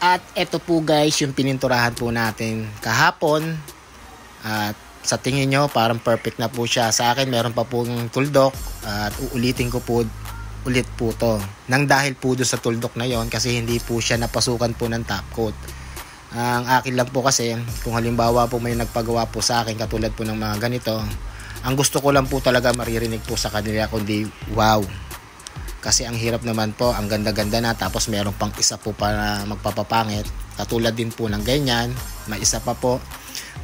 At eto po guys, yung pininturahan po natin kahapon. At sa tingin nyo, parang perfect na po siya. Sa akin, meron pa pong tuldok. At uulitin ko po ulit po to. Nang dahil po doon sa tuldok na yon, kasi hindi po siya napasukan po ng top coat. Ang akin lang po kasi, kung halimbawa po may nagpagawa po sa akin, katulad po ng mga ganito, ang gusto ko lang po talaga maririnig po sa kanila, kundi wow. Kasi ang hirap naman po, ang ganda-ganda na, tapos meron pang isa po para magpapapangit. Katulad din po ng ganyan, may isa pa po.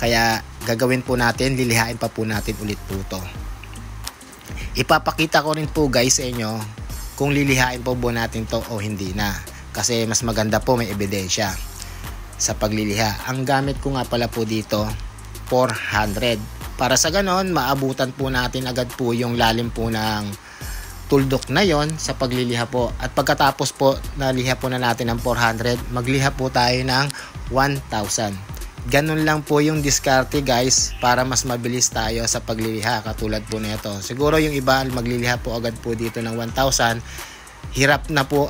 Kaya gagawin po natin, lilihain pa po natin ulit po to. Ipapakita ko rin po guys sa inyo kung lilihain po po natin to o hindi na. Kasi mas maganda po, may ebidensya sa pagliliha. Ang gamit ko nga pala po dito, 400. Para sa ganon, maabutan po natin agad po yung lalim po ng tuldok na yon sa pagliliha po. At pagkatapos po naliha po na natin ng 400, magliha po tayo ng 1,000. Ganun lang po yung diskarte guys, para mas mabilis tayo sa pagliliha, katulad po nito. Siguro yung iba magliliha po agad po dito ng 1,000, hirap na po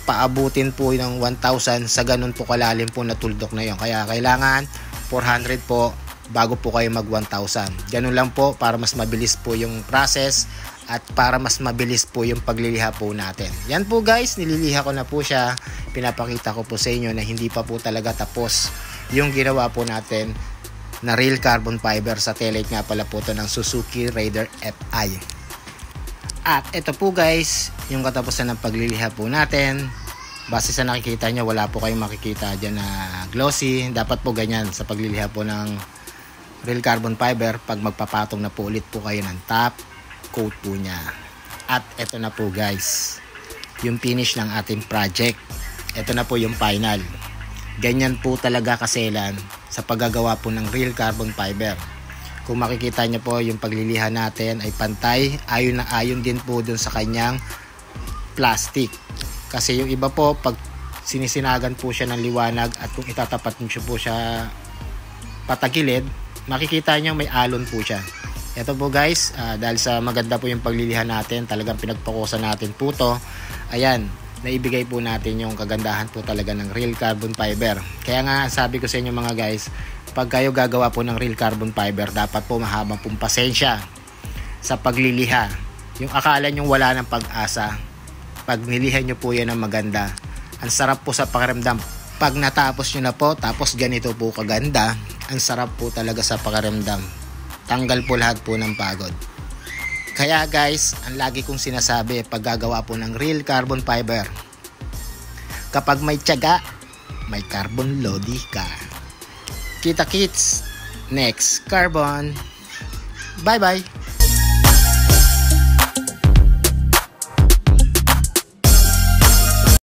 paabutin po ng 1,000 sa ganun po kalalim po na tuldok na yon. Kaya kailangan 400 po bago po kayo mag 1,000. Ganun lang po para mas mabilis po yung process at para mas mabilis po yung pagliliha po natin. Yan po guys, nililiha ko na po siya. Pinapakita ko po sa inyo na hindi pa po talaga tapos yung ginawa po natin na real carbon fiber sa taillight nga pala po ito ng Suzuki Raider FI. At ito po guys, yung katapusan ng pagliliha po natin. Base sa nakikita nyo, wala po kayong makikita dyan na glossy. Dapat po ganyan sa pagliliha po ng real carbon fiber pag magpapatong na po ulit po kayo ng top coat po niya. At eto na po guys, yung finish ng ating project. Eto na po yung final. Ganyan po talaga kaselan sa paggagawa po ng real carbon fiber. Kung makikita nyo po, yung pagliliha natin ay pantay, ayon na ayon din po dun sa kanyang plastic. Kasi yung iba po, pag sinisinagan po siya ng liwanag at kung itatapat nyo po siya patagilid, makikita nyo may alon po siya. Ito po guys, dahil sa maganda po yung pagliliha natin, talagang pinagpakusan natin po to. Ayan, naibigay po natin yung kagandahan po talaga ng real carbon fiber. Kaya nga sabi ko sa inyo mga guys, pag kayo gagawa po ng real carbon fiber, dapat po mahabang pong pasensya sa pagliliha. Yung akala nyo wala ng pag-asa, pag nilihan nyo po yan ng maganda, ang sarap po sa pakiramdam. Pag natapos nyo na po, tapos ganito po kaganda, ang sarap po talaga sa pakiramdam. Tanggal po lahat po ng pagod. Kaya guys, ang lagi kong sinasabi pag gagawa po ng real carbon fiber, kapag may tiyaga, may carbon lodi ka. Kita kits, next carbon. Bye bye.